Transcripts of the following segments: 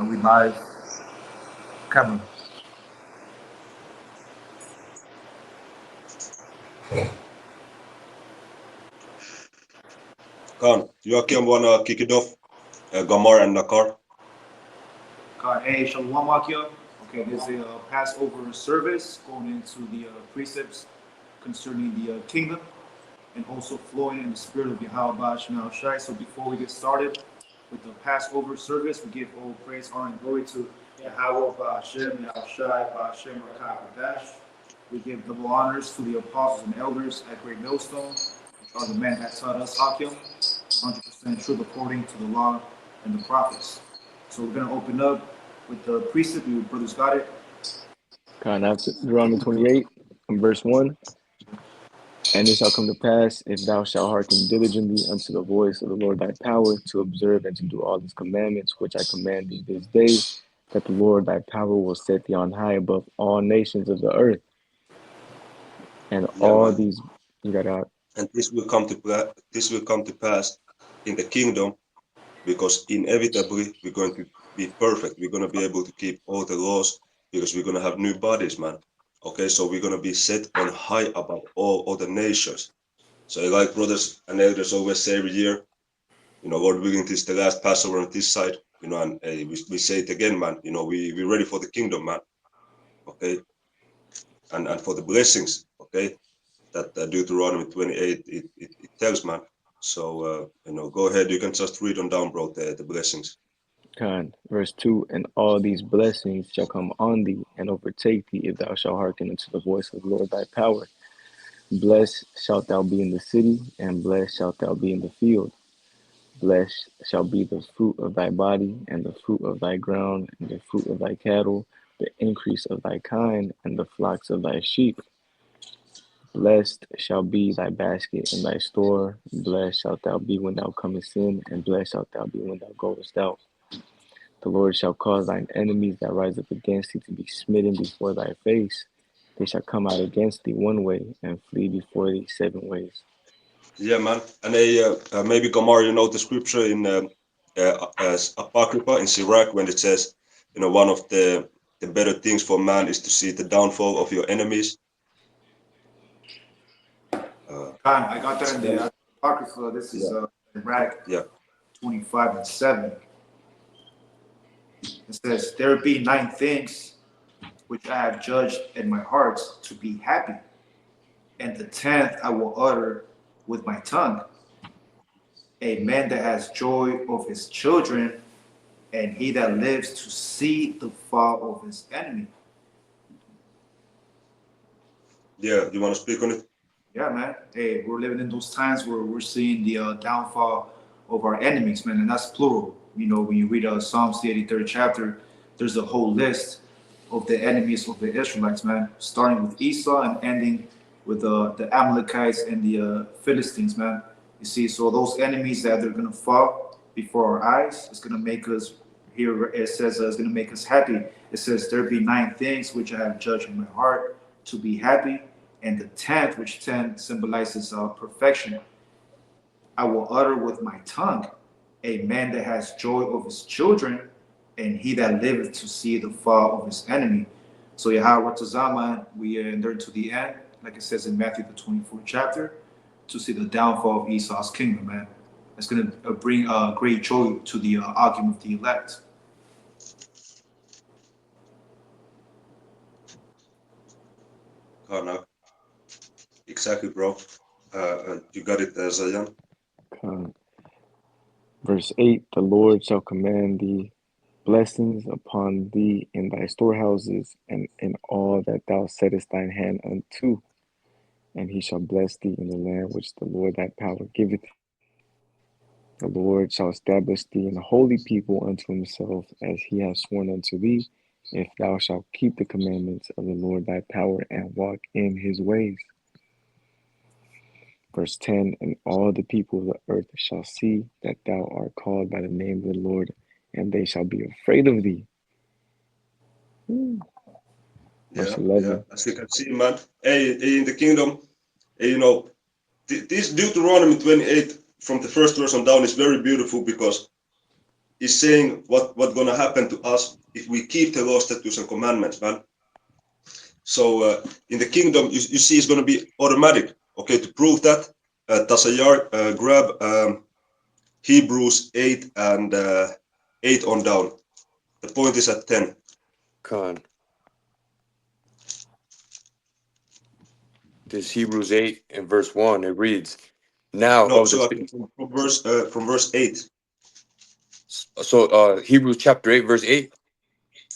We live camera. Khan, Joachim wanna kick it off? Gamar and Nakar. Hey, Shalom Akia. Okay, this is a Passover service going into the precepts concerning the kingdom and also flowing in the spirit of Yahweh Shema Shai. So before we get started with the Passover service, we give all praise, honor, and glory to Yahweh Ba'ashem, Yahweh Shai, Ba'ashem, Rakah, Badash. We give double honors to the apostles and elders at Great Millstone, which are the men that taught us Akim, 100% truth according to the law and the prophets. So we're going to open up with the precept. You brothers got it? After Deuteronomy 28, from verse 1. And it shall come to pass, if thou shalt hearken diligently unto the voice of the Lord thy power, to observe and to do all his commandments, which I command thee this day, that the Lord thy power will set thee on high above all nations of the earth. And Yeah, all man. these, you got out. And this will come to pass in the kingdom, because inevitably we're going to be perfect. We're going to be able to keep all the laws because we're going to have new bodies, man. Okay, so we're going to be set on high above all other nations. So like brothers and elders always say every year, Lord willing, this is the last Passover on this side, and we say it again, man. We're ready for the kingdom, man. Okay, and for the blessings, okay, that Deuteronomy 28 it tells, man. So go ahead, you can just read on down, bro, the blessings. Verse 2. And all these blessings shall come on thee and overtake thee, if thou shalt hearken unto the voice of the Lord thy power. Blessed shalt thou be in the city, and blessed shalt thou be in the field. Blessed shall be the fruit of thy body, and the fruit of thy ground, and the fruit of thy cattle, the increase of thy kind, and the flocks of thy sheep. Blessed shall be thy basket and thy store. Blessed shalt thou be when thou comest in, and blessed shalt thou be when thou goest out. The Lord shall cause thine enemies that rise up against thee to be smitten before thy face. They shall come out against thee one way, and flee before thee 7 ways. Yeah, man. And maybe Gomar, the scripture in Apocrypha in Sirach, when it says, one of the better things for man is to see the downfall of your enemies. I got that in the Apocrypha. This is Iraq Yeah. 25 and 7. It says, there be 9 things which I have judged in my heart to be happy, and the 10th I will utter with my tongue. A man that has joy of his children, and he that lives to see the fall of his enemy. Yeah, you want to speak on it? Yeah, man. Hey, we're living in those times where we're seeing the downfall of our enemies, man, and that's plural. When you read Psalms, the 83rd chapter, there's a whole list of the enemies of the Israelites, man, starting with Esau and ending with the Amalekites and the Philistines, man. You see, so those enemies that they're going to fall before our eyes, it's going to make us, here it says, it's going to make us happy. It says, there be 9 things which I have judged in my heart to be happy, and the 10th, which 10 symbolizes perfection, I will utter with my tongue. A man that has joy of his children, and he that liveth to see the fall of his enemy. So Yahweh Tazama, we endure to the end, like it says in Matthew the 24th chapter, to see the downfall of Esau's kingdom, man. It's going to bring great joy to the argument of the elect. Oh, no. Exactly, bro. You got it, Zion. Verse 8. The Lord shall command thee blessings upon thee in thy storehouses, and in all that thou settest thine hand unto. And he shall bless thee in the land which the Lord thy power giveth thee. The Lord shall establish thee an holy people unto himself, as he hath sworn unto thee, if thou shalt keep the commandments of the Lord thy power, and walk in his ways. Verse 10. And all the people of the earth shall see that thou art called by the name of the Lord, and they shall be afraid of thee. Verse Yeah, yeah. 11. As you can see, man. Hey, in the kingdom, hey, this Deuteronomy 28 from the first verse on down is very beautiful, because is saying what's gonna happen to us if we keep the law, statutes, and commandments, man. So in the kingdom, you see, it's gonna be automatic. Okay, to prove that, Tasayar, grab Hebrews 8 and 8 on down. The point is at 10. Con. This Hebrews 8 and verse 1, it reads, now No, of so the from verse 8, Hebrews chapter 8, verse 8,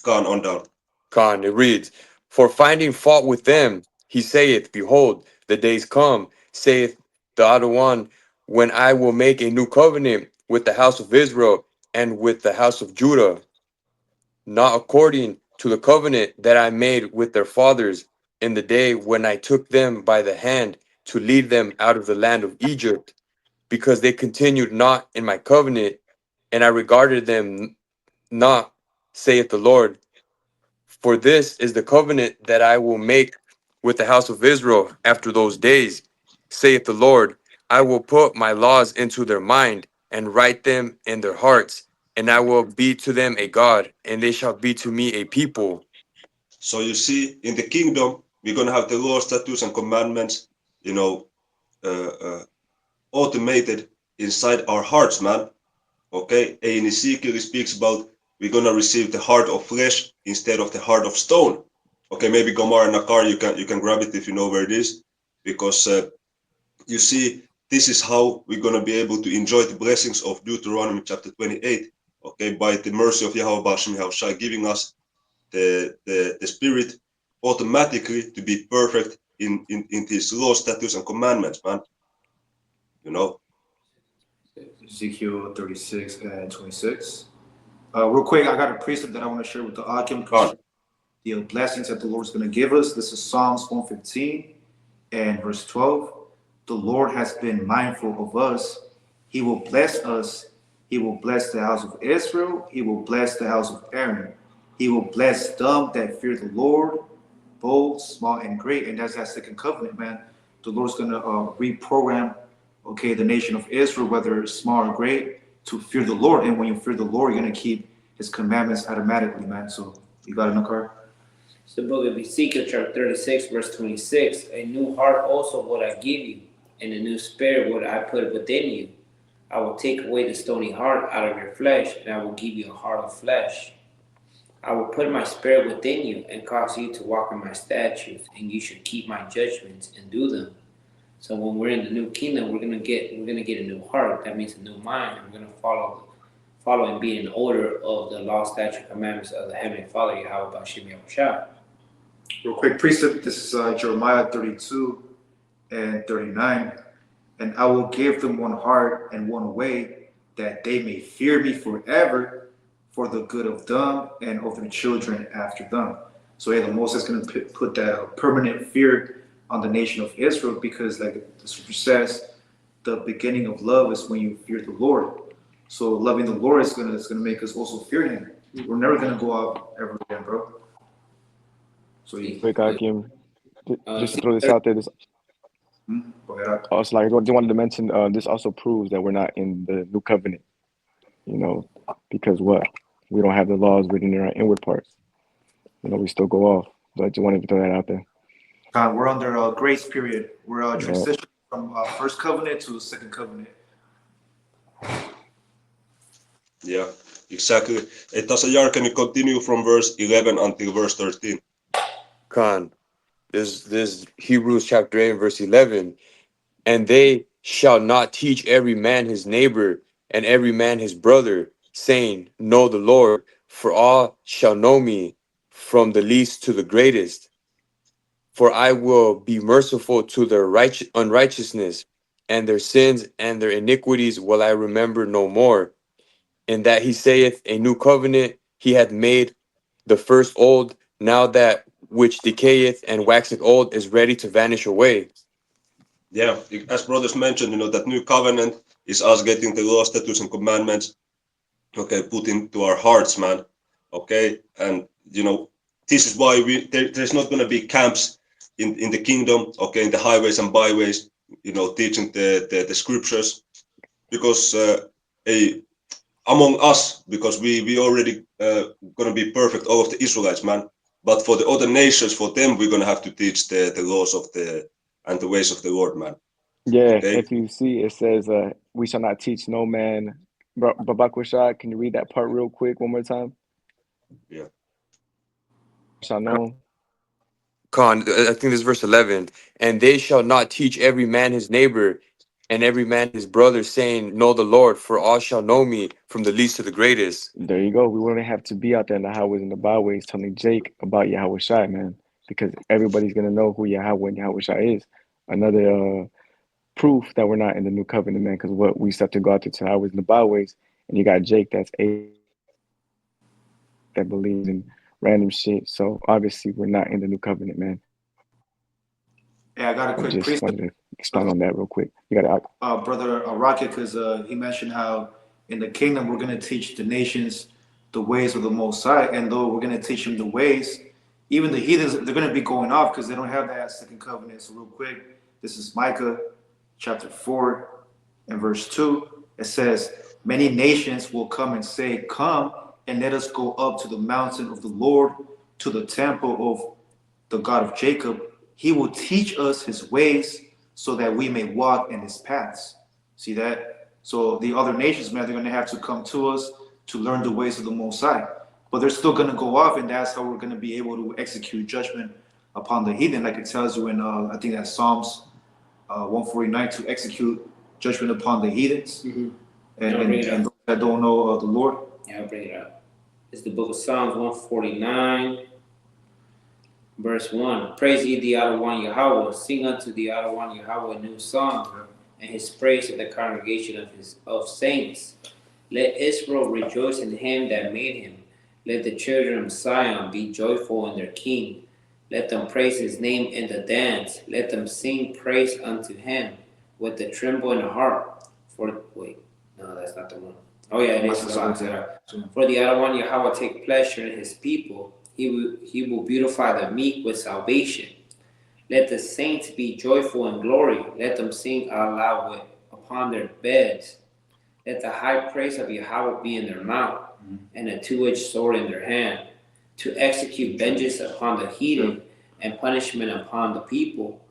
gone on down. Con, it reads, for finding fault with them, he saith, behold, the days come, saith the other one, when I will make a new covenant with the house of Israel and with the house of Judah, not according to the covenant that I made with their fathers in the day when I took them by the hand to lead them out of the land of Egypt, because they continued not in my covenant, and I regarded them not, saith the Lord. For this is the covenant that I will make with the house of Israel after those days, saith the Lord. I will put my laws into their mind and write them in their hearts, and I will be to them a God, and they shall be to me a people. So you see, in the kingdom, we're gonna have the law, statutes, and commandments, you know, uh, uh, automated inside our hearts, man. Okay, in Ezekiel he speaks about we're gonna receive the heart of flesh instead of the heart of stone. Okay, maybe Gomar and Nakar, you can grab it if you know where it is, because you see, this is how we're gonna be able to enjoy the blessings of Deuteronomy chapter 28. Okay, by the mercy of Yahweh Bashem Yahushua giving us the spirit automatically to be perfect in his laws, statutes, and commandments, man. You know. Ezekiel 36 and 26. Real quick, I got a precept that I want to share with the Akim Gone. the blessings that the Lord's going to give us. This is Psalms 115 and verse 12. The Lord has been mindful of us. He will bless us. He will bless the house of Israel. He will bless the house of Aaron. He will bless them that fear the Lord, bold, small, and great. And that's that second covenant, man. The Lord's going to reprogram, okay, the nation of Israel, whether it's small or great, to fear the Lord. And when you fear the Lord, you're going to keep his commandments automatically, man. So you got it, Nakar? It's the book of Ezekiel, chapter 36, verse 26. A new heart also would I give you, and a new spirit would I put within you. I will take away the stony heart out of your flesh, and I will give you a heart of flesh. I will put my spirit within you, and cause you to walk in my statutes, and you should keep my judgments and do them. So when we're in the new kingdom, we're gonna get a new heart. That means a new mind. We're gonna follow and be in order of the law, statute, commandments of the Heavenly Father, Yahweh Bashim Yahushua. Real quick precept. This is Jeremiah 32 and 39. And I will give them one heart and one way, that they may fear me forever, for the good of them and of their children after them. So yeah, the Moses is going to put that permanent fear on the nation of Israel, because like the scripture says, the beginning of love is when you fear the Lord. So loving the Lord is gonna make us also fear Him. We're never gonna go out ever again, bro. So you, Quick, Akim, just to throw this See, out there, this go ahead. also like I just wanted to mention, this also proves that we're not in the new covenant. You know, because what we don't have the laws written in our inward parts. You know, we still go off. So I just wanted to throw that out there. We're under a grace period. We're Yeah. transitioning from first covenant to the second covenant. Yeah, exactly. Hey, Tasayar, can you continue from verse 11 until verse 13? Con, this Hebrews chapter 8, verse 11. And they shall not teach every man his neighbor and every man his brother, saying, know the Lord, for all shall know me, from the least to the greatest. For I will be merciful to their unrighteousness, and their sins and their iniquities will I remember no more. In that he saith, a new covenant he hath made, the first old, now that which decayeth and waxeth old is ready to vanish away. Yeah, as brothers mentioned, that new covenant is us getting the law, statutes, and commandments, okay, put into our hearts, man. Okay, and this is why there's not going to be camps in the kingdom, okay, in the highways and byways, teaching the scriptures, because among us, because we already gonna be perfect, all of the Israelites, man. But for the other nations, for them, we're gonna have to teach the laws of and the ways of the Lord, man. Yeah, Okay. if you see, it says, "We shall not teach no man." Babakwashad, can you read that part real quick one more time? Yeah. Shall know. Con, I think this is verse 11. And they shall not teach every man his neighbor and every man his brother, saying, Know the Lord, for all shall know me, from the least to the greatest. There you go. We wouldn't have to be out there in the highways and the byways telling Jake about Yahweh Shai, man, because everybody's gonna know who Yahweh and Yahweh Shai is. Another proof that we're not in the new covenant, man, because what we start to go out there to the highways and the byways, and you got Jake that's a that believes in random shit. So obviously we're not in the new covenant, man. Yeah, I got a I quick just precept, wanted to expound on that real quick. You got to brother Rocket, because he mentioned how in the kingdom we're going to teach the nations the ways of the Most High, and though we're going to teach them the ways, even the heathens, they're going to be going off because they don't have that second covenant. So real quick, this is Micah chapter 4 and verse 2. It says, many nations will come and say, come and let us go up to the mountain of the Lord, to the temple of the God of Jacob. He will teach us his ways so that we may walk in his paths. See that? So the other nations, man, they're going to have to come to us to learn the ways of the Most High. But they're still going to go off, and that's how we're going to be able to execute judgment upon the heathen, like it tells you in, I think that's Psalms 149, to execute judgment upon the heathens and those that don't know the Lord. Yeah, I'll bring it up. It's the book of Psalms 149, verse 1. Praise ye the Adawan Yahweh. Sing unto the Adawan Yahweh a new song, and his praise in the congregation of saints. Let Israel rejoice in him that made him. Let the children of Zion be joyful in their king. Let them praise his name in the dance. Let them sing praise unto him with the tremble in the heart. No, that's not the one. Oh yeah, it is. For the Adawan Yahweh take pleasure in his people. He will beautify the meek with salvation. Let the saints be joyful in glory. Let them sing aloud upon their beds. Let the high praise of Yahweh be in their mouth, and a two-edged sword in their hand, to execute vengeance upon the heathen and punishment upon the people,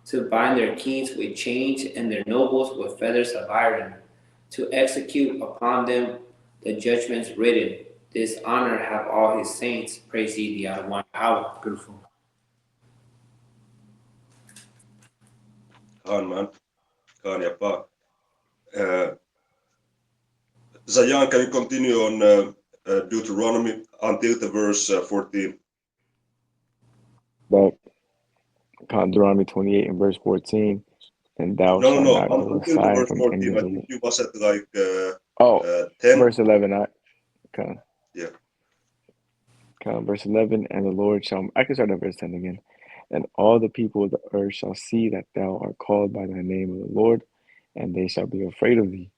to bind their kings with chains and their nobles with feathers of iron, to execute upon them the judgments written. This honor have all his saints. Praise ye the Adonai Yahweh. Beautiful. Khan, man. Khan, yeah, Zayan, can you continue on Deuteronomy until the verse 14? back Deuteronomy 28 and verse 14. And thou No, no, shalt no. not go Until the aside verse from any 14. of I the. think you was at like Oh, 10. verse 11. Okay. Yeah. Verse 11. And the Lord shall. I can start at verse 10 again. And all the people of the earth shall see that thou art called by thy name of the Lord, and they shall be afraid of thee.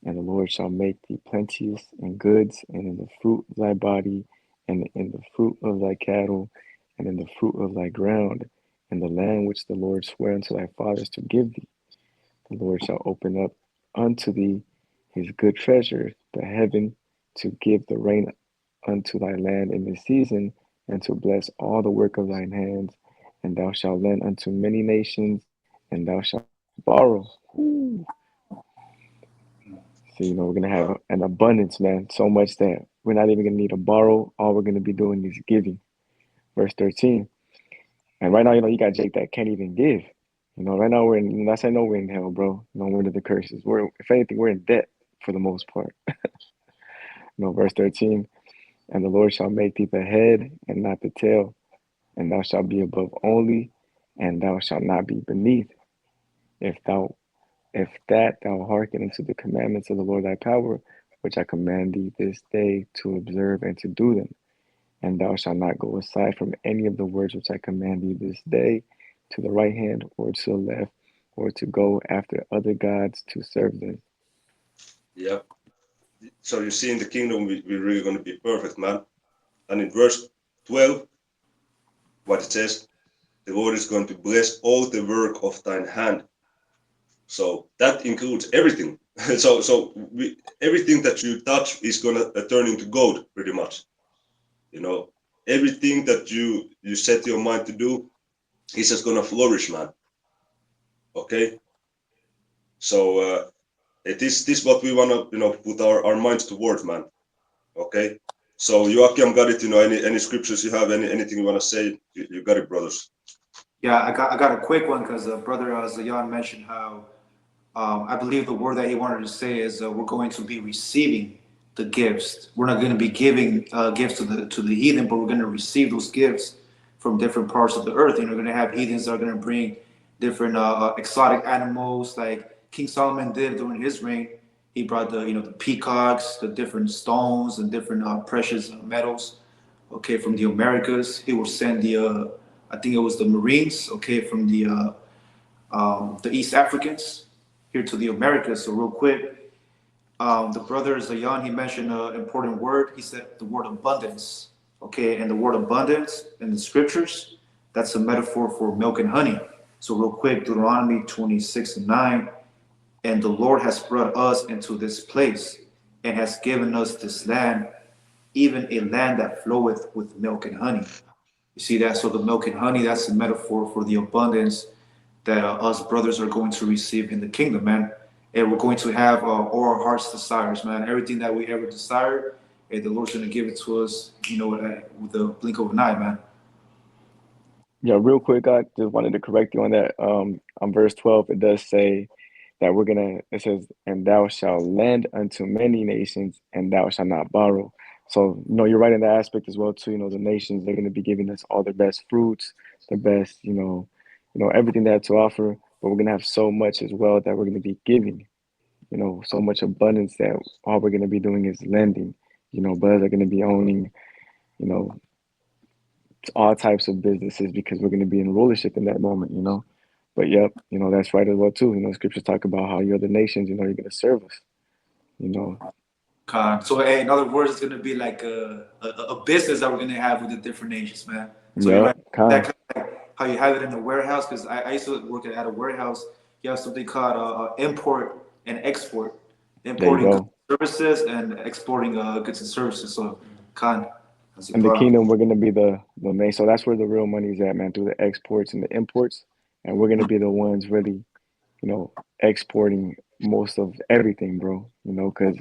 And the Lord shall make thee plenteous in goods, and in the fruit of thy body, and in the fruit of thy cattle, and in the fruit of thy ground, in the land which the Lord sware unto thy fathers to give thee. The Lord shall open up unto thee his good treasure, the heaven, to give the rain unto thy land in this season, and to bless all the work of thine hands. And thou shalt lend unto many nations, and thou shalt borrow. Ooh. So, we're going to have an abundance, man, so much that we're not even going to need to borrow. All we're going to be doing is giving. Verse 13. And right now, you got Jake that can't even give. Right now that's how I know we're in hell, bro. We're under the curses. If anything, we're in debt for the most part. Verse 13. And the Lord shall make thee the head and not the tail, and thou shalt be above only, and thou shalt not be beneath. If thou hearken unto the commandments of the Lord thy power, which I command thee this day to observe and to do them. And thou shalt not go aside from any of the words which I command thee this day, to the right hand or to the left, or to go after other gods to serve them. Yeah. So you see, in the kingdom, we're really going to be perfect, man. And in verse 12, what it says, the Lord is going to bless all the work of thine hand. So that includes everything. Everything that you touch is gonna turn into gold, pretty much. You know, everything that you set your mind to do is just gonna flourish, man. Okay, so this what we wanna put our minds towards, man. Okay, so Joachim got it. Any scriptures you have, anything you wanna say, you got it, brothers. Yeah, I got a quick one because brother Zayan mentioned how I believe the word that he wanted to say is we're going to be receiving the gifts. We're not going to be giving gifts to the heathen, but we're going to receive those gifts from different parts of the earth. We're going to have heathens that are going to bring different exotic animals, like King Solomon did during his reign. He brought the peacocks, the different stones, and different precious metals. Okay, from the Americas, he will send the I think it was the Marines. Okay, from the East Africans here to the Americas. So real quick, the brother Zayan, he mentioned an important word. He said the word abundance. Okay, and the word abundance in the scriptures, that's a metaphor for milk and honey. So real quick, Deuteronomy 26:9, and the Lord has brought us into this place and has given us this land, even a land that floweth with milk and honey. You see that? So the milk and honey, that's a metaphor for the abundance that us brothers are going to receive in the kingdom, man. And we're going to have all our heart's desires, man. Everything that we ever desire, and the Lord's going to give it to us, with the blink of an eye, man. Yeah, real quick, I just wanted to correct you on that. On verse 12, it does say that it says, and thou shalt lend unto many nations, and thou shalt not borrow. So, you're right in that aspect as well, too. The nations, they're going to be giving us all their best fruits, the best, everything they have to offer. But we're going to have so much as well that we're going to be giving, so much abundance that all we're going to be doing is lending. Brothers are going to be owning, you know, all types of businesses because we're going to be in rulership in that moment. But yep, that's right as well too. Scriptures talk about how you're the nations, you're going to serve us, you know. So, hey, in other words, it's going to be like a business that we're going to have with the different nations, man. So you're Yep, right. That Con. kind of like how you have it in the warehouse, because I used to work at a warehouse. You have something called import and export, There you importing goods go. and services and exporting goods and services. So, as you In the brought up. kingdom, we're going to be the main. So that's where the real money's at, man, through the exports and the imports. And we're going to be the ones really, exporting most of everything, bro. Because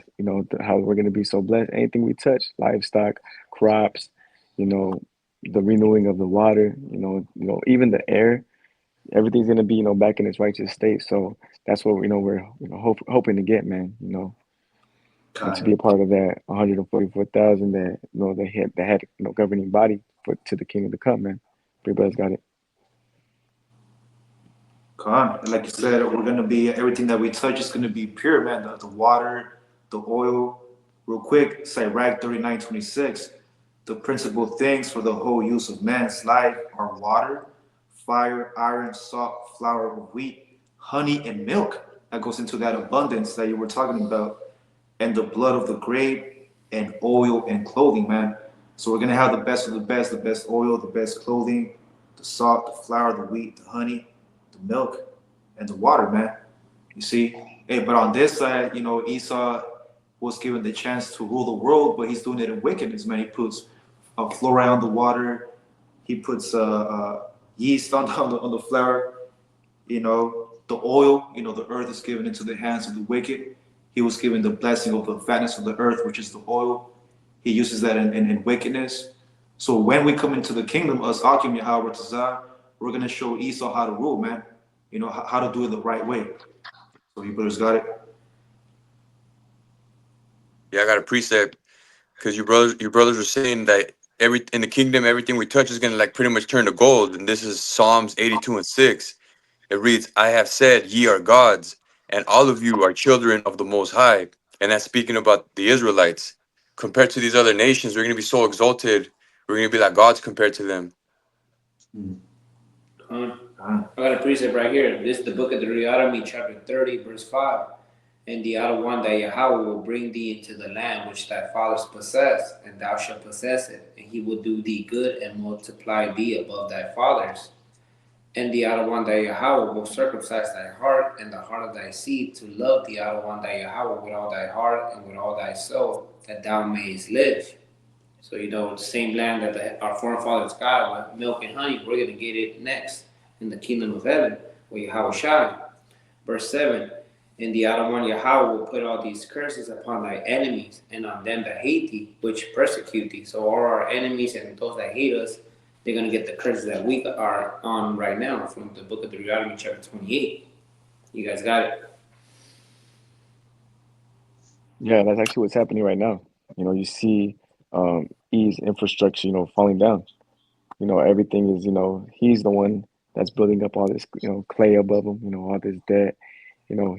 how we're gonna be so blessed. Anything we touch, livestock, crops, you know, the renewing of the water, even the air, everything's gonna be back in its righteous state. So that's what we're hoping to get, man. And to be Kind. a part of that 144,000 that they had governing body for to the kingdom to come, man. Everybody's got it. And like you said, we're gonna be everything that we touch is gonna be pure, man. The water, the oil. Real quick, Sirach 39:26. The principal things for the whole use of man's life are water, fire, iron, salt, flour of wheat, honey, and milk. That goes into that abundance that you were talking about, and the blood of the grape, and oil and clothing, man. So we're gonna have the best of the best oil, the best clothing, the salt, the flour, the wheat, the honey, the milk, and the water, man. You see? Hey, but on this side, Esau was given the chance to rule the world, but he's doing it in wickedness, man. He puts fluoride on the water. He puts yeast on the flour. The oil. The earth is given into the hands of the wicked. He was given the blessing of the fatness of the earth, which is the oil. He uses that in wickedness. So when we come into the kingdom, us Akim Yahweh Tazar, we're gonna show Esau how to rule, man. How to do it the right way. So you brothers got it. Yeah, I got a precept because your brothers are saying that every in the kingdom everything we touch is gonna like pretty much turn to gold, and this is Psalms 82:6. It reads, "I have said, ye are gods, and all of you are children of the Most High." And that's speaking about the Israelites. Compared to these other nations, we're gonna be so exalted. We're gonna be like gods compared to them. Uh, I got a precept right here. This is the book of Deuteronomy, chapter 30, verse 5. And the other one that Yahweh will bring thee into the land which thy fathers possessed, and thou shalt possess it, and he will do thee good and multiply thee above thy fathers. And the Adonai thy Yahweh will circumcise thy heart and the heart of thy seed to love the Adonai thy Yahweh with all thy heart and with all thy soul, that thou mayest live. So, the same land that our forefathers got with milk and honey, we're going to get it next in the kingdom of heaven with Yahweh Shai. Verse 7, and the Adonai Yahweh will put all these curses upon thy enemies and on them that hate thee, which persecute thee. So all our enemies and those that hate us, they're going to get the curses that we are on right now from the book of Deuteronomy chapter 28. You guys got it? Yeah, that's actually what's happening right now. You see E's infrastructure, falling down. Everything is, he's the one that's building up all this, clay above him, all this debt.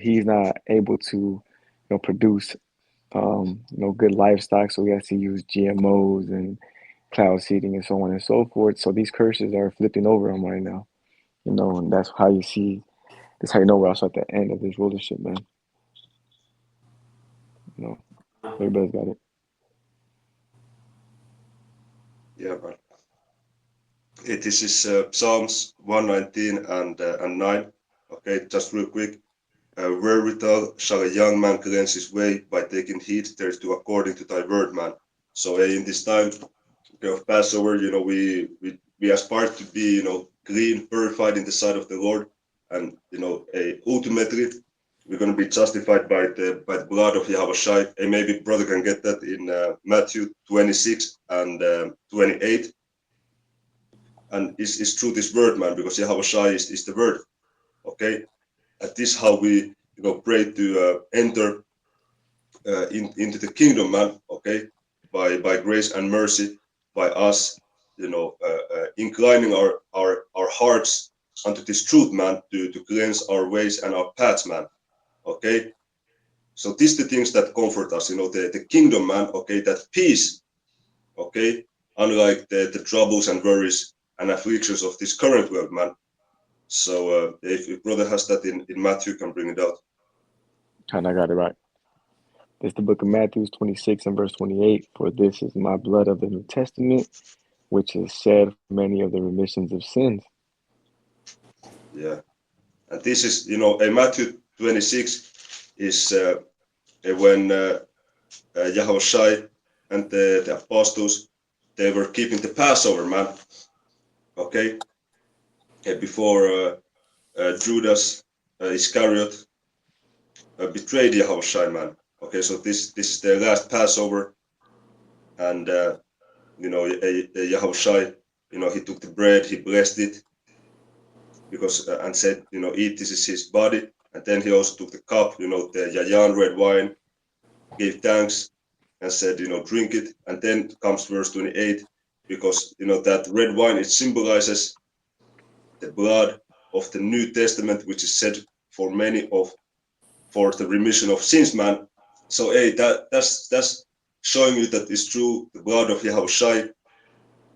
He's not able to, produce, good livestock. So he has to use GMOs and cloud seeding and so on and so forth. So these curses are flipping over him right now, and that's how you see, that's how you know we're also at the end of this rulership, man. Everybody's got it. Yeah, man. This is Psalms 119 and 9. Okay, just real quick. Wherewithal shall a young man cleanse his way by taking heed thereto according to thy word, man. So in this time of Passover, we aspire to be, clean, purified in the sight of the Lord, and ultimately we're going to be justified by the blood of Yahweh Shai. And maybe brother can get that in Matthew 26 and 28. And it's through this word, man, because Yahweh Shai is the word. Okay, and this is how we pray to enter into the kingdom, man. Okay, by grace and mercy, by us, inclining our hearts unto this truth, man, to cleanse our ways and our paths, man. Okay, so these the things that comfort us, the kingdom, man. Okay, that peace. Okay, unlike the troubles and worries and afflictions of this current world, man. So if brother has that in Matthew, can bring it out. And I got it right. It's the book of Matthew 26 and verse 28. For this is my blood of the New Testament, which is shed for many of the remissions of sins. Yeah, and this is, Matthew 26 is when Yahweh Shai and the apostles, they were keeping the Passover, man. Okay, before Judas Iscariot betrayed Yahweh Shai, man. Okay, so this is the last Passover, and Yahweh Shai, he took the bread, he blessed it, because and said, eat, this is his body. And then he also took the cup, the yayan red wine, gave thanks and said, drink it. And then comes verse 28, because that red wine, it symbolizes the blood of the New Testament, which is said for the remission of sins, man. So hey, that's showing you that it's true, the blood of Yahweh Shai,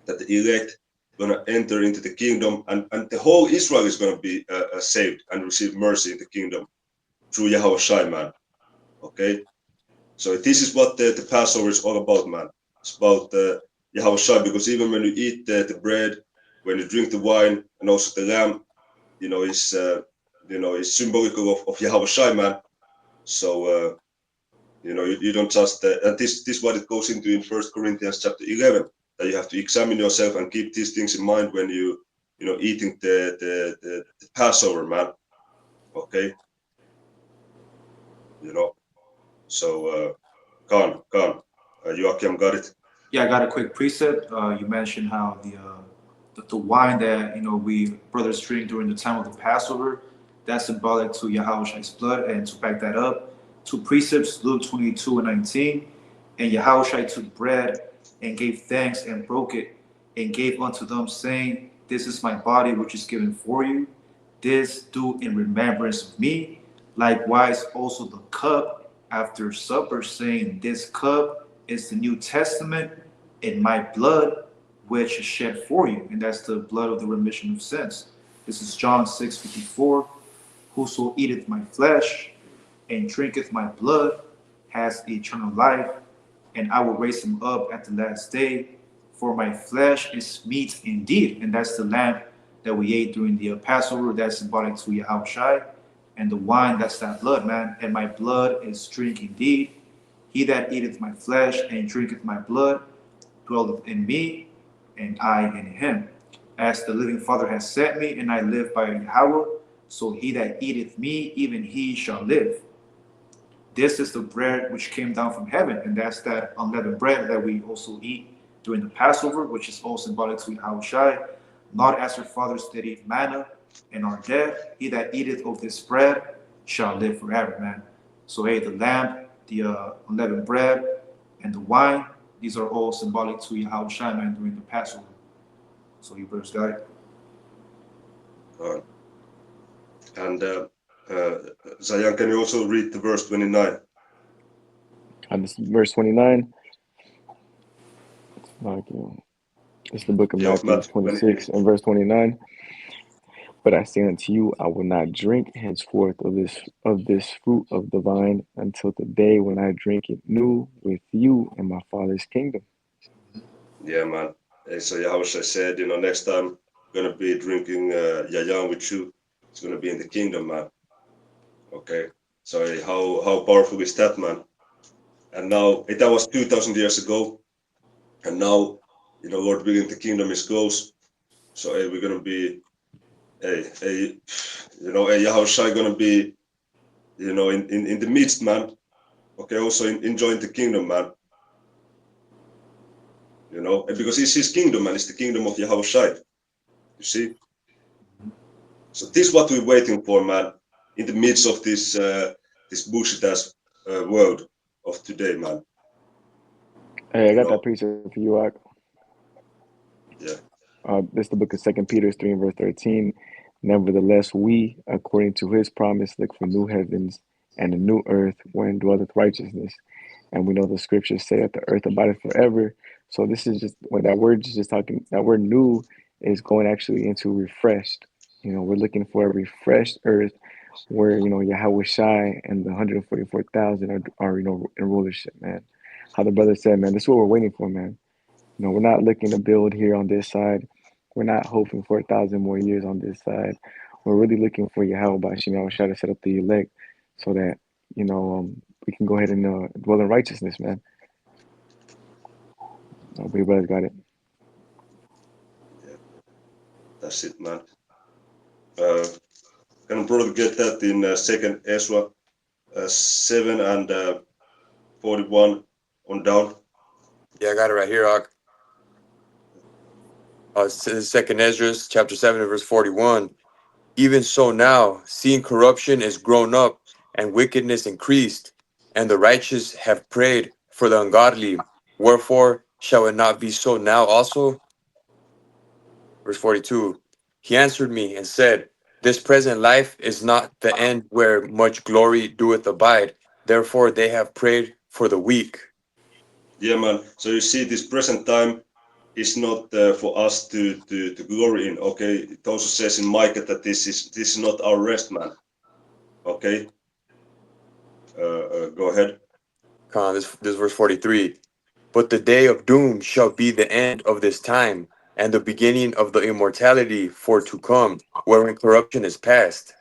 that the elect gonna enter into the kingdom, and the whole Israel is gonna be saved and receive mercy in the kingdom through Yahweh Shai, man. Okay, so this is what the Passover is all about, man. It's about Yahweh Shai, because even when you eat the bread, when you drink the wine, and also the lamb, is symbolical of Yahweh Shai, man. So you don't just and this what it goes into in 1 Corinthians chapter 11, that you have to examine yourself and keep these things in mind when eating the Passover, man. Okay, so Khan, Joachim got it. Yeah, I got a quick precept. You mentioned how the wine that we brothers drink during the time of the Passover, that's symbolic to Yahweh's blood. And to back that up, two precepts, Luke 22:19, and Yahushua took bread and gave thanks and broke it and gave unto them, saying, "This is my body which is given for you. This do in remembrance of me." Likewise, also the cup after supper, saying, "This cup is the New Testament in my blood, which is shed for you." And that's the blood of the remission of sins. This is John 6:54. Whoso eateth my flesh and drinketh my blood has eternal life, and I will raise him up at the last day. For my flesh is meat indeed, and that's the lamb that we ate during the Passover, that's symbolic to Yahushai. And the wine, that's that blood, man. And my blood is drink indeed. He that eateth my flesh and drinketh my blood dwelleth in me, and I in him. As the living Father has sent me, and I live by Yahweh, so he that eateth me, even he shall live. This is the bread which came down from heaven, and that's that unleavened bread that we also eat during the Passover, which is all symbolic to Yahushai. Not as your fathers did eat manna and are dead. He that eateth of this bread shall live forever, man. So, hey, the lamb, the unleavened bread, and the wine, these are all symbolic to Yahushua, man, during the Passover. So, you brothers got it. Uh, and Zayan, can you also read the verse 29? This is verse 29. It's the book of Yeah, of Matthew Matthew 26 28. and verse 29. But I say unto you, I will not drink henceforth of this fruit of the vine until the day when I drink it new with you in my Father's kingdom. Yeah, man. So Yahushua said, next time I'm gonna be drinking yayan with you. It's gonna be in the kingdom, man. Okay. So how powerful is that, man? And now that was 2,000 years ago, and now Lord willing, the kingdom is close. So we're gonna be Yahushua gonna be in the midst, man. Okay, also enjoying the kingdom, man. Because it's his kingdom, man. It's the kingdom of Yahushua. You see. So this is what we're waiting for, man. In the midst of this bullshit ass world of today, man. Hey, I You got that know. precept for you, Ak. Yeah. This is the book of 2 Peter 3 and verse 13. Nevertheless, we, according to his promise, look for new heavens and a new earth wherein dwelleth righteousness. And we know the scriptures say that the earth abideth forever. So this is just when that word is just talking, that word new is going actually into refreshed. We're looking for a refreshed earth where, Yahweh Shai and the 144,000 are in rulership, man. How the brother said, man, this is what we're waiting for, man. We're not looking to build here on this side. We're not hoping for 1,000 more years on this side. We're really looking for Yahweh Bashim Yahweh to set up the elect so that, we can go ahead and dwell in righteousness, man. But your brother's got it. Yeah. That's it, man. Can brother get that in Second Ezra 7 and 41 on down? Yeah, I got it right here, Ak. Second Ezra, chapter 7, and verse 41. Even so now, seeing corruption is grown up, and wickedness increased, and the righteous have prayed for the ungodly. Wherefore shall it not be so now also? Verse 42. He answered me and said, this present life is not the end where much glory doeth abide. Therefore they have prayed for the weak. Yeah, man. So you see, this present time is not for us to glory in. Okay, it also says in Micah that this is not our rest, man. Okay, go ahead. Come on, this verse 43. But the day of doom shall be the end of this time, and the beginning of the immortality for to come, wherein corruption is past.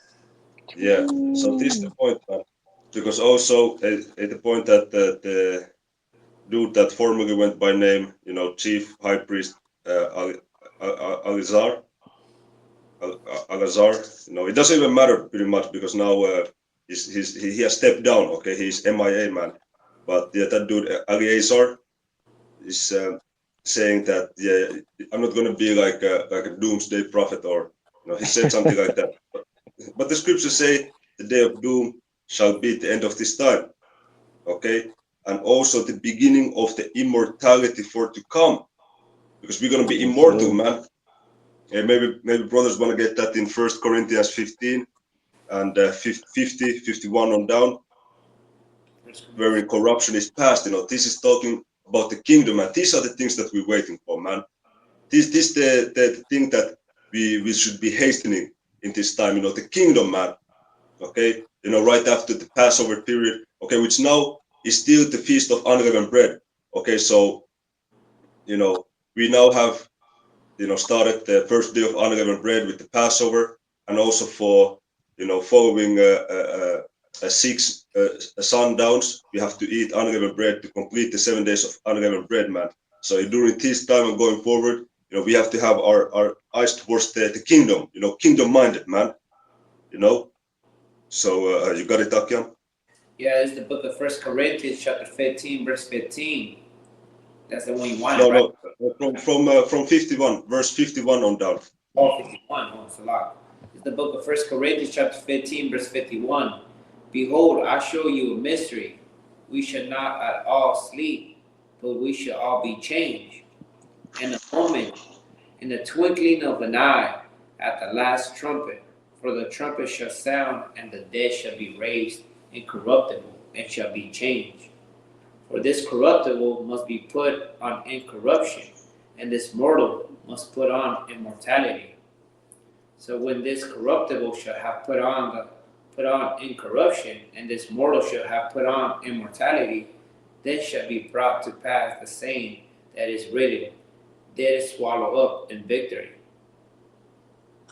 Yeah. So this is the point, man. Because also at the point that the dude that formerly went by name, Chief High Priest Alizar, Alazar, it doesn't even matter pretty much because now he has stepped down. Okay, he's MIA, man. But yeah, that dude Eleazar is saying that I'm not going to be like a doomsday prophet, or he said something like that. But the scriptures say the day of doom shall be the end of this time. Okay, and also the beginning of the immortality for to come, because we're going to be Yes, immortal, sir. man. And maybe brothers want to get that in 1 Corinthians 15 and 50, 51 on down, wherein corruption is past. This is talking about the kingdom, and these are the things that we're waiting for, man. This the thing that we should be hastening in this time. The kingdom, man. Okay, right after the Passover period. Okay, which now is still the feast of unleavened bread. Okay, so we now have started the first day of unleavened bread with the Passover, and also for following six sundowns, we have to eat unleavened bread to complete the 7 days of unleavened bread, man. So during this time and going forward, we have to have our eyes towards the kingdom, kingdom minded, man. You know. So you got it, Akian? Yeah, it's the book of First Corinthians, chapter 15, verse 15. That's the one you wanted, No, right? no, from 51, verse 51 on down. Oh, 51. Oh, it's a lot. It's the book of First Corinthians, chapter 15, verse 51. Behold, I show you a mystery. We shall not at all sleep, but we shall all be changed. In a moment, in the twinkling of an eye, at the last trumpet. For the trumpet shall sound, and the dead shall be raised incorruptible, and shall be changed. For this corruptible must be put on incorruption, and this mortal must put on immortality. So when this corruptible shall have put on incorruption, and this mortal shall have put on immortality, then shall be brought to pass the saying that is written, dead is swallowed up in victory.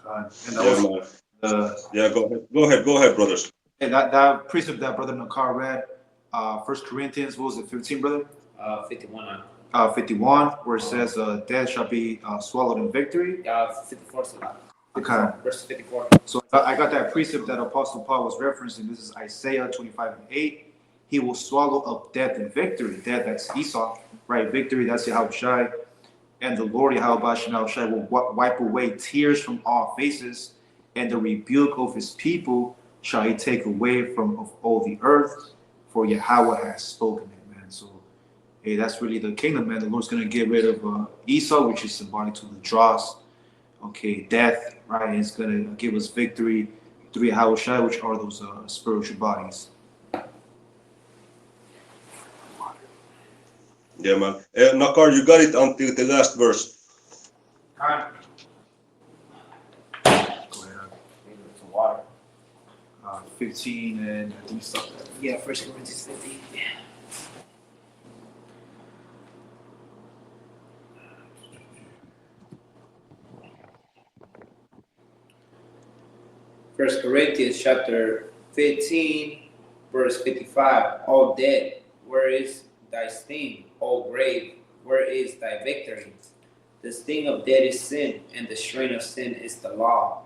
And Yeah, also, man. Yeah, go ahead, brothers. and that precept that Brother Nakar read, 1 Corinthians, what was it, 15, brother? 51. 51, where it says, death shall be swallowed in victory. 54 is a lot. Okay. Verse 54. So I got that precept that Apostle Paul was referencing. This is Isaiah 25:8. He will swallow up death in victory. Death, that's Esau, right? Victory, that's Yahushai. And the Lord Yahushai will wipe away tears from all faces, and the rebuke of his people shall he take away from of all the earth, for Yahweh has spoken it, man. So, hey, that's really the kingdom, man. The Lord's going to get rid of Esau, which is symbolic to the dross. Okay, death, right? It's going to give us victory through Yahushua, which are those spiritual bodies. Yeah, man. Nakar, you got it until the last verse. Go ahead. Maybe it's some water. 15 and I think stop that. Yeah, First Corinthians 15. Yeah. First Corinthians chapter 15, verse 55. O dead, where is thy sting? O grave, where is thy victory? The sting of death is sin, and the strain of sin is the law.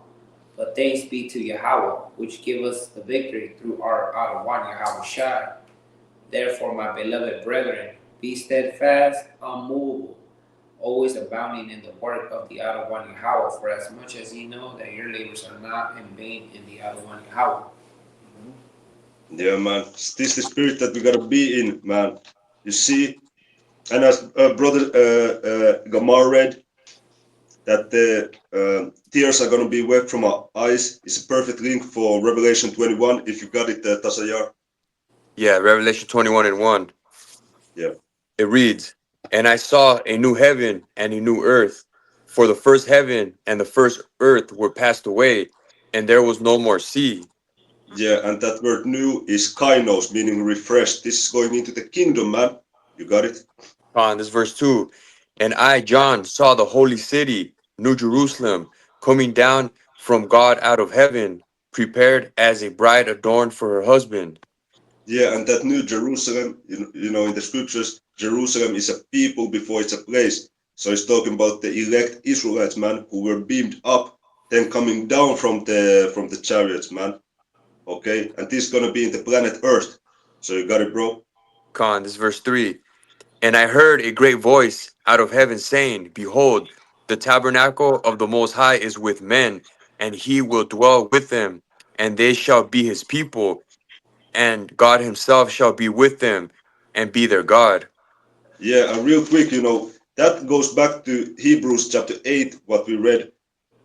But thanks be to Yahweh, which give us the victory through our Adonai Yahushua. Therefore, my beloved brethren, be steadfast, unmovable, always abounding in the work of the Adonai Yahweh, for as much as ye know that your labors are not in vain in the Adonai Yahweh. Yeah, man. This is the spirit that we gotta be in, man. You see, and as brother Gamar read, that the tears are gonna be wet from our eyes is a perfect link for Revelation 21. If you got it, Tasayar. Yeah, Revelation 21 and 1. Yeah. It reads, and I saw a new heaven and a new earth, for the first heaven and the first earth were passed away, and there was no more sea. Yeah, and that word new is kainos, meaning refreshed. This is going into the kingdom, man. You got it? On this verse 2. And I, John, saw the holy city, New Jerusalem, coming down from God out of heaven, prepared as a bride adorned for her husband. Yeah, and that new Jerusalem, in the scriptures, Jerusalem is a people before it's a place. So it's talking about the elect Israelites, man, who were beamed up, then coming down from the chariots, man. Okay, and this is gonna be in the planet Earth. So you got it, bro. This verse 3. And I heard a great voice out of heaven saying, behold, the tabernacle of the Most High is with men, and he will dwell with them, and they shall be his people, and God himself shall be with them, and be their God. Yeah, and real quick, that goes back to Hebrews chapter 8, what we read,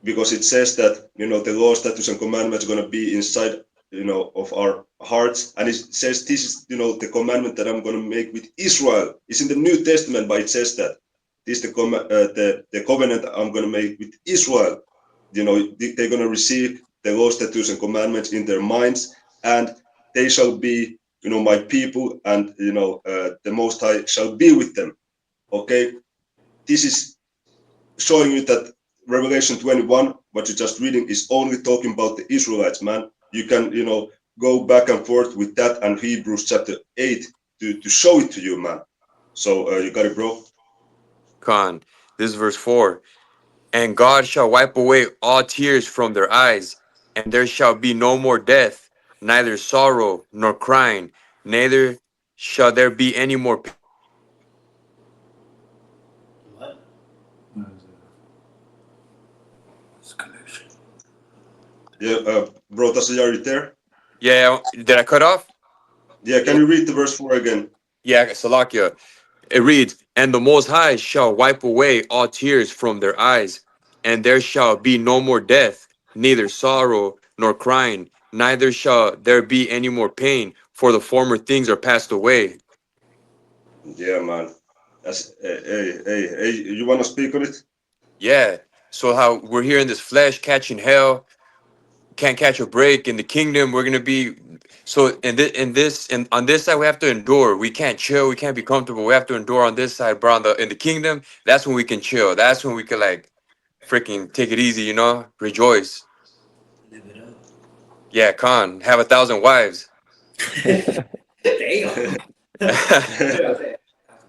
because it says that, the law, statutes, and commandments are going to be inside, of our hearts. And it says this is, the commandment that I'm going to make with Israel. It's in the New Testament, but it says that this is the covenant I'm going to make with Israel. They're going to receive the law, statutes, and commandments in their minds, and they shall be, my people, and, the Most High shall be with them. Okay? This is showing you that Revelation 21, what you're just reading, is only talking about the Israelites, man. You can, go back and forth with that and Hebrews chapter 8 to show it to you, man. So you got it, bro? Con, this is verse 4. And God shall wipe away all tears from their eyes, and there shall be no more death, neither sorrow nor crying, neither shall there be any more pain. What? This connection. Yeah, bro, that's are you there? Yeah, did I cut off? Yeah, can you read the verse 4 again? Yeah, Salakia. It reads, and the Most High shall wipe away all tears from their eyes, and there shall be no more death, neither sorrow nor crying, neither shall there be any more pain, for the former things are passed away. Yeah, man. That's, hey, you want to speak on it? Yeah. So how we're here in this flesh catching hell, can't catch a break in the kingdom. We're gonna be so in on this side we have to endure. We can't chill. We can't be comfortable. We have to endure on this side, bro. In the kingdom, that's when we can chill. That's when we can like freaking take it easy. Rejoice. Live it up. Yeah, Khan, have 1,000 wives. Damn.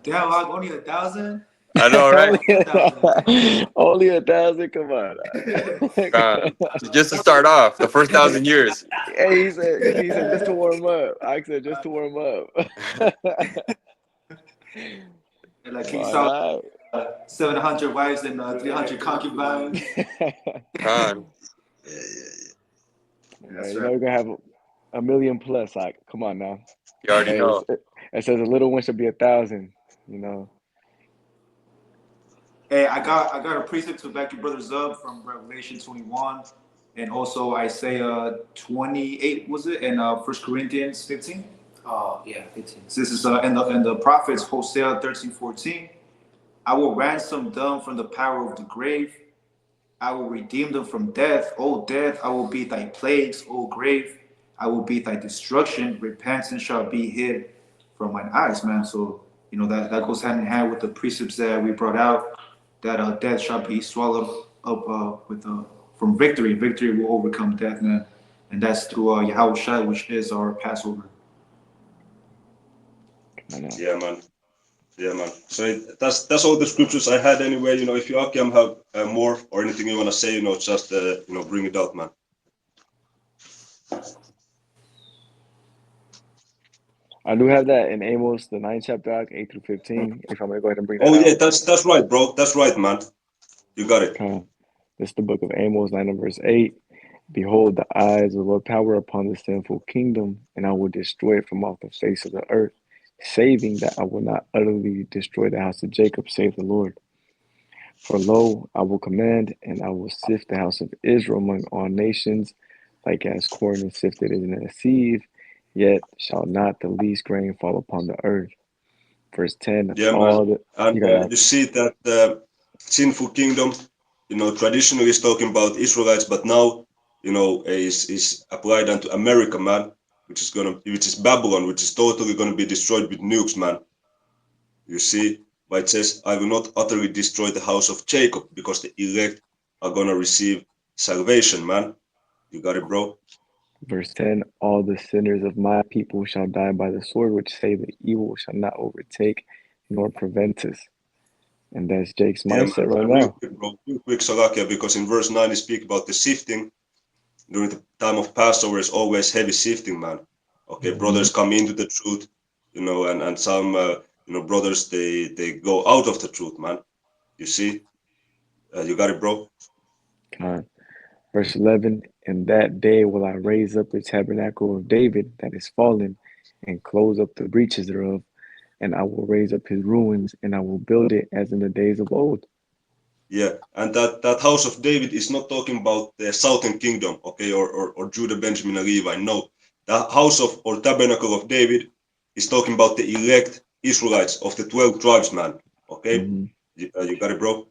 Damn, like only 1,000. I know, right? Only 1,000. Come on. Khan. Just to start off, the first 1,000 years. Hey, he said just to warm up. I said just to warm up. And like Come King on, Solomon, now. 700 wives and 300 concubines. Khan. Yeah, yeah, That's You right. know we're gonna have a million plus. Like, come on now. You already Hey, know. it says a little one should be 1,000. You know. Hey, I got a precept to back your brothers up from Revelation 21, and also Isaiah 28 was it, and 1 Corinthians 15. Oh yeah, 15. So this is and the prophets Hosea 13:14. I will ransom them from the power of the grave. I will redeem them from death. O death, I will be thy plagues. O grave, I will be thy destruction. Repentance shall be hid from mine eyes, man. So, that goes hand in hand with the precepts that we brought out, that death shall be swallowed up with from victory. Victory will overcome death, man. And that's through Yahweh Shai, which is our Passover. I know. yeah, man. Yeah, man. So that's all the scriptures I had anyway. If you Akim have more or anything you want to say, just bring it out, man. I do have that in Amos, the 9th chapter, 8 through 15. If I'm gonna go ahead and bring that Oh yeah, out. that's right, bro. That's right, man. You got it. Okay. This is the book of Amos, 9 and verse 8. Behold, the eyes of the Lord power upon the sinful kingdom, and I will destroy it from off the face of the earth, saving that I will not utterly destroy the house of Jacob, save the Lord. For lo, I will command, and I will sift the house of Israel among all nations, like as corn is sifted in a sieve, yet shall not the least grain fall upon the earth. Verse 10, Yeah, man. all the And you got you see that sinful kingdom, traditionally is talking about Israelites, but now, is applied unto America, man, which is Babylon, which is totally gonna be destroyed with nukes, man. You see, but it says, I will not utterly destroy the house of Jacob, because the elect are gonna receive salvation, man. You got it, bro? verse 10, all the sinners of my people shall die by the sword, which say the evil shall not overtake nor prevent us. And that's Jake's Yeah, man. mindset right Real now. quick, bro. Real quick, Salakia, because in verse 9 it speak about the sifting. During the time of Passover is always heavy sifting, man. Okay, Mhm. brothers come into the truth, and some, brothers, they go out of the truth, man. You see? You got it, bro? Con. Verse 11, in that day will I raise up the tabernacle of David that is fallen, and close up the breaches thereof, and I will raise up his ruins, and I will build it as in the days of old. Yeah, and that house of David is not talking about the southern kingdom, okay, or Judah, Benjamin, and Levi. No, the house of or tabernacle of David is talking about the elect Israelites of the 12 tribes, man. Okay, Mm-hmm. you got it, bro.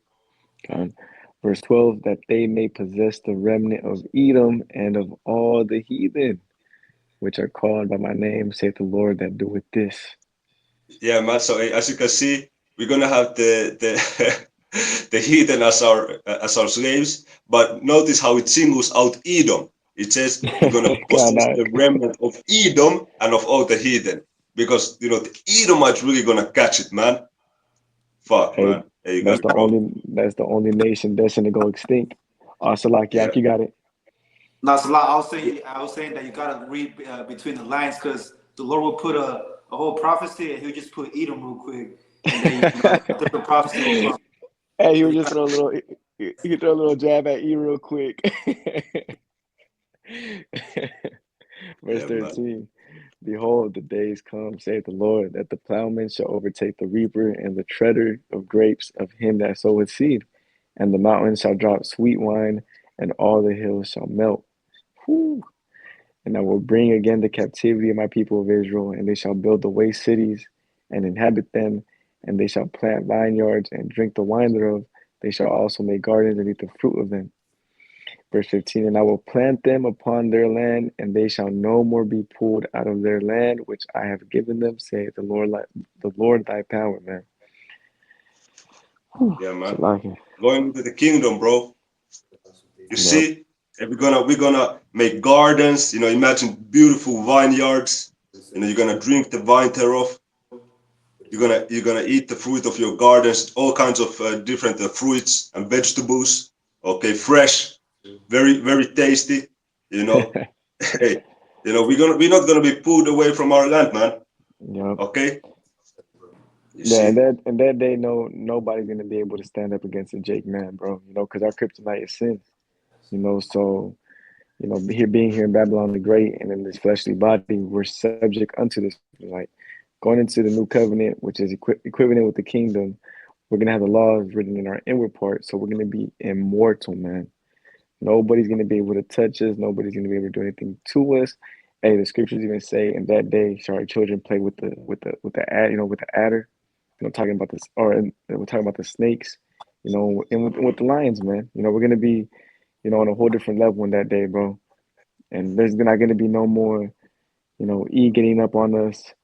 Con. Verse 12, that they may possess the remnant of Edom and of all the heathen, which are called by my name, saith the Lord that doeth this. Yeah, man. So as you can see, we're gonna have the the heathen as our slaves. But notice how it singles out Edom. It says we're gonna God, possess the remnant of Edom and of all the heathen, because the Edomites really gonna catch it, man. Fuck, hey, man. Hey, you got it, bro. that's the only nation destined to go extinct. Salak, Yeah, Yak, you got it. Now, Salah, yeah, I was saying that you gotta read between the lines because the Lord will put a whole prophecy and He'll just put Edom real quick, and then different prophecy will come. Hey, he So would you just got throw a little, he could throw a little jab at E real quick. Verse yeah, man. 13. Behold, the days come, saith the Lord, that the plowman shall overtake the reaper and the treader of grapes of him that soweth seed. And the mountains shall drop sweet wine, and all the hills shall melt. Whew. And I will bring again the captivity of my people of Israel, and they shall build the waste cities and inhabit them, and they shall plant vineyards and drink the wine thereof. They shall also make gardens and eat the fruit of them. Verse 15, and I will plant them upon their land, and they shall no more be pulled out of their land, which I have given them, saith the Lord thy power, man. Whew. Yeah, man. Shalaki. Going into the kingdom, bro. You Yep. see, and we're gonna make gardens. Imagine beautiful vineyards. You're gonna drink the wine thereof. You're gonna eat the fruit of your gardens, all kinds of different fruits and vegetables. Okay, fresh, very very tasty. You know, hey, we're not gonna be pulled away from our land, man. Yep. Okay, you Yeah, and see, that day, nobody's gonna be able to stand up against a Jake man, bro. Because our kryptonite is sin. So being here in Babylon the Great and in this fleshly body, we're subject unto this. Like going into the new covenant, which is equivalent with the kingdom, we're gonna have the laws written in our inward part, so we're gonna be immortal, man. Nobody's gonna be able to touch us. Nobody's gonna be able to do anything to us. Hey, the scriptures even say, "In that day, shall our children play with the with the adder." Talking about this, or we're talking about the snakes. And with the lions, man. We're gonna be, on a whole different level in that day, bro. And there's not gonna be no more, E getting up on us.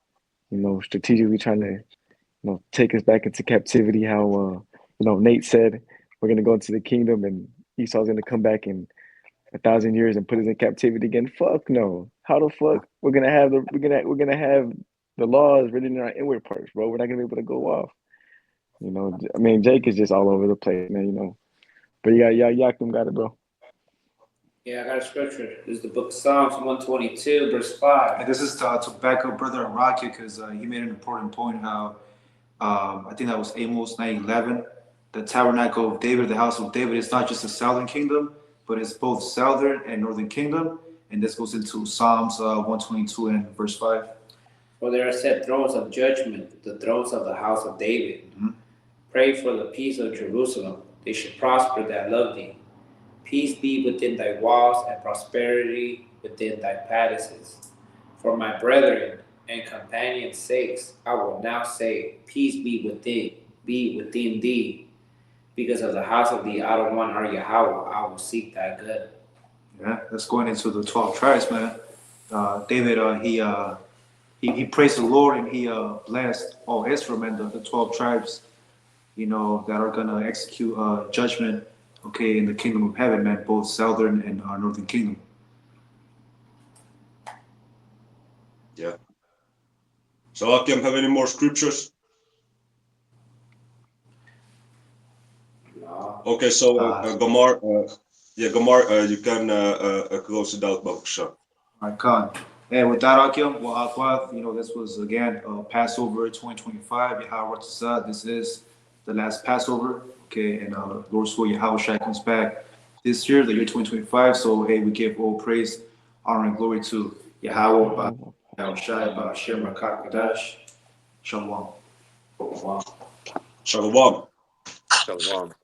Strategically trying to, take us back into captivity. How, Nate said we're gonna go into the kingdom, and Esau's gonna come back in 1,000 years and put us in captivity again. Fuck no. How the fuck we're gonna have the laws written in our inward parts, bro? We're not gonna be able to go off. I mean, Jake is just all over the place, man. But yeah, Yakim got it, bro. Yeah, I got a scripture. This is the book of Psalms 122, verse 5. and this is to back up Brother Rocky because he made an important point. How I think that was Amos 9:11. The tabernacle of David, the house of David, is not just a southern kingdom, but it's both southern and northern kingdom. And this goes into Psalms 122 and verse 5. For there are set thrones of judgment, the thrones of the house of David. Mhm. Pray for the peace of Jerusalem. They should prosper that love thee. Peace be within thy walls, and prosperity within thy palaces. For my brethren and companions' sakes, I will now say, Peace be within thee. Because of the house of the outer one, our Yahweh, I will seek thy good. Yeah, that's going into the 12 tribes, man. David, he praised the Lord and he blessed all Israel, man, the 12 tribes, that are going to execute judgment, okay, in the kingdom of heaven, man, both southern and northern kingdom. yeah. So, Akim, have any more scriptures? No. Okay, so Uh, Gomar, Gomar, you can close it out, Babusha. All right, Khan. And with that, Akim, well, this was again Passover 2025. Yahweh Ratzah. This is the last Passover. Okay, and Lord Swore Yahweh Shai comes back this year, the year 2025. So, hey, we give all praise, honor, and glory to Yahweh, Yahweh Shai, Ba'ashem, Rakak Kadash. Shalom. Wow. Shalom. Shalom.